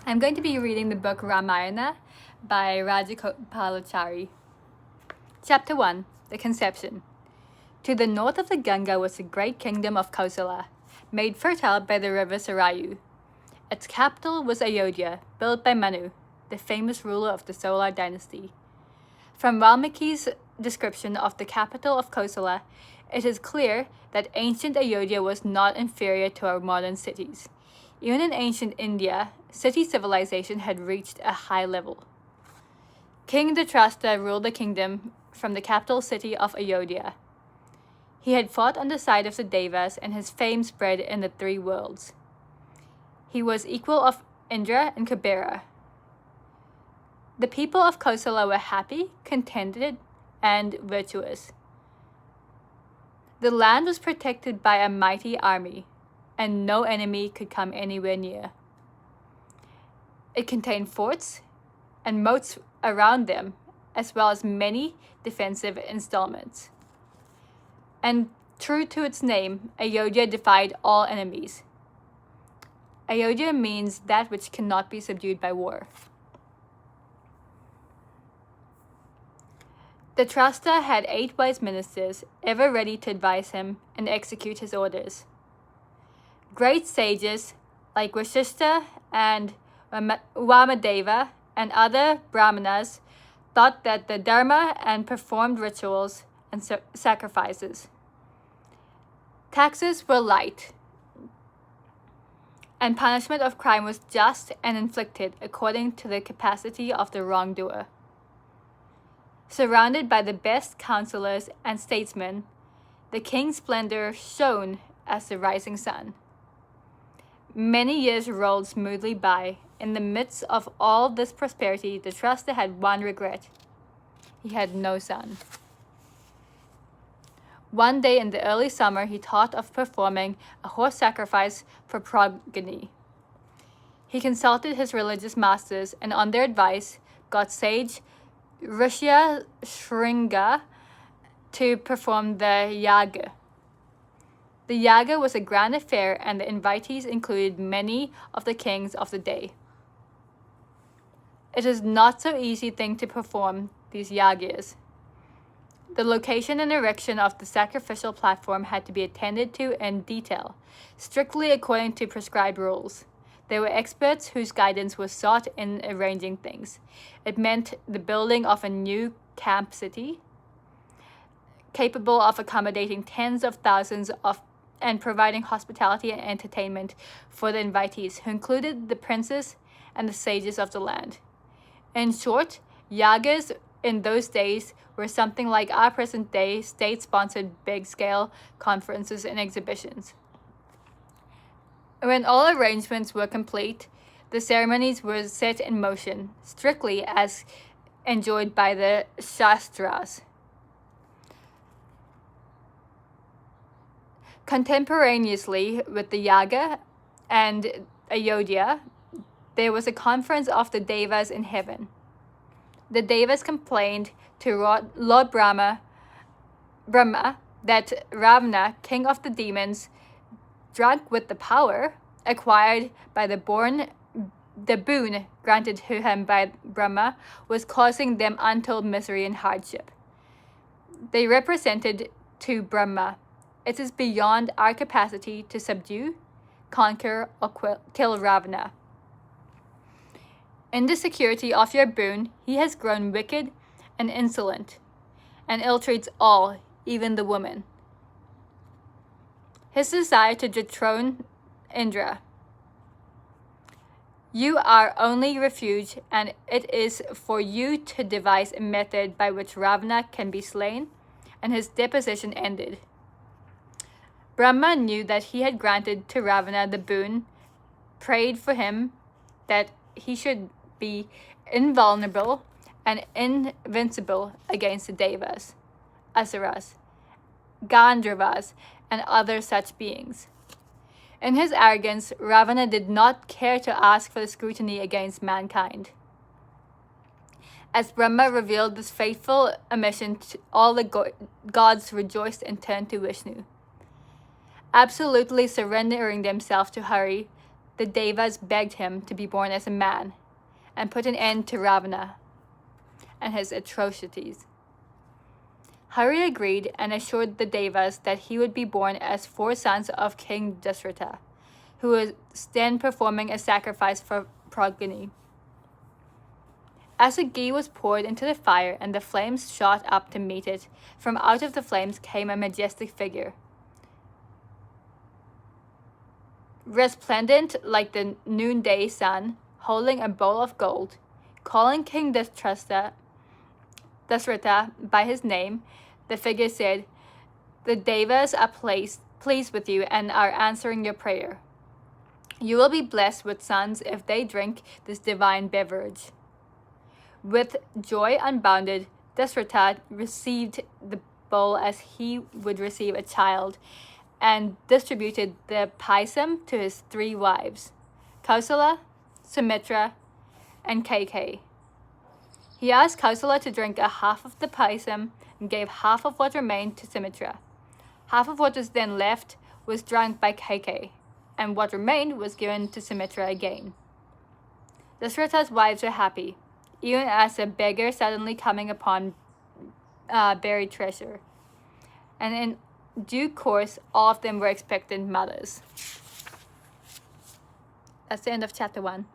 I'm going to be reading the book Ramayana by Rajagopalachari. Chapter 1, The Conception. To the north of the Ganga was the great kingdom of Kosala, made fertile by the river Sarayu. Its capital was Ayodhya, built by Manu, the famous ruler of the Solar dynasty. From Valmiki's description of the capital of Kosala, it is clear that ancient Ayodhya was not inferior to our modern cities. Even in ancient India, city civilization had reached a high level. King Dhritarashtra ruled the kingdom from the capital city of Ayodhya. He had fought on the side of the Devas, and his fame spread in the three worlds. He was equal of Indra and Kubera. The people of Kosala were happy, contented, and virtuous. The land was protected by a mighty army, and no enemy could come anywhere near. It contained forts and moats around them, as well as many defensive installments. And true to its name, Ayodhya defied all enemies. Ayodhya means that which cannot be subdued by war. Dhritarashtra had 8 wise ministers, ever ready to advise him and execute his orders. Great sages like Vasishtha and Vamadeva and other brahmanas taught that the dharma and performed rituals and sacrifices. Taxes were light, and punishment of crime was just and inflicted according to the capacity of the wrongdoer. Surrounded by the best counselors and statesmen, the king's splendor shone as the rising sun. Many years rolled smoothly by. In the midst of all this prosperity, Dhritarashtra had one regret. He had no son. One day in the early summer, he thought of performing a horse sacrifice for progeny. He consulted his religious masters, and on their advice, got sage Rishya to perform the yaga. The yaga was a grand affair, and the invitees included many of the kings of the day. It is not so easy thing to perform these yagas. The location and erection of the sacrificial platform had to be attended to in detail, strictly according to prescribed rules. There were experts whose guidance was sought in arranging things. It meant the building of a new camp city, capable of accommodating tens of thousands and providing hospitality and entertainment for the invitees, who included the princes and the sages of the land. In short, yagas in those days were something like our present-day state-sponsored big-scale conferences and exhibitions. When all arrangements were complete, the ceremonies were set in motion, strictly as enjoined by the Shastras. Contemporaneously with the yaga and Ayodhya, there was a conference of the Devas in heaven. The Devas complained to Lord Brahma that Ravana, king of the demons, drunk with the power acquired by the boon granted to him by Brahma, was causing them untold misery and hardship. They represented to Brahma, "It is beyond our capacity to subdue, conquer, or kill Ravana. In the security of your boon, he has grown wicked and insolent, and ill-treats all, even the women." His desire to dethrone Indra. "You are only refuge, and it is for you to devise a method by which Ravana can be slain," and his deposition ended. Brahma knew that he had granted to Ravana the boon, prayed for him that he should be invulnerable and invincible against the Devas, Asuras, Gandharvas, and other such beings. In his arrogance, Ravana did not care to ask for the scrutiny against mankind. As Brahma revealed this fateful omission, all the gods rejoiced and turned to Vishnu. Absolutely surrendering themselves to Hari, the Devas begged him to be born as a man and put an end to Ravana and his atrocities. Hari agreed and assured the Devas that he would be born as 4 sons of King Dasratha, who was then performing a sacrifice for progeny. As the ghee was poured into the fire and the flames shot up to meet it, from out of the flames came a majestic figure, resplendent like the noonday sun, holding a bowl of gold. Calling King Dasratha by his name, the figure said, "The Devas are pleased with you and are answering your prayer. You will be blessed with sons if they drink this divine beverage." With joy unbounded, Dasratha received the bowl as he would receive a child, and distributed the paisam to his 3 wives, Kausala, Sumitra, and Kaikeyi. He asked Kausala to drink a half of the paisam and gave half of what remained to Sumitra. Half of what was then left was drunk by Kaikeyi, and what remained was given to Sumitra again. Dasratha's wives were happy, even as a beggar suddenly coming upon buried treasure. And in due course, all of them were expectant mothers. That's the end of chapter 1.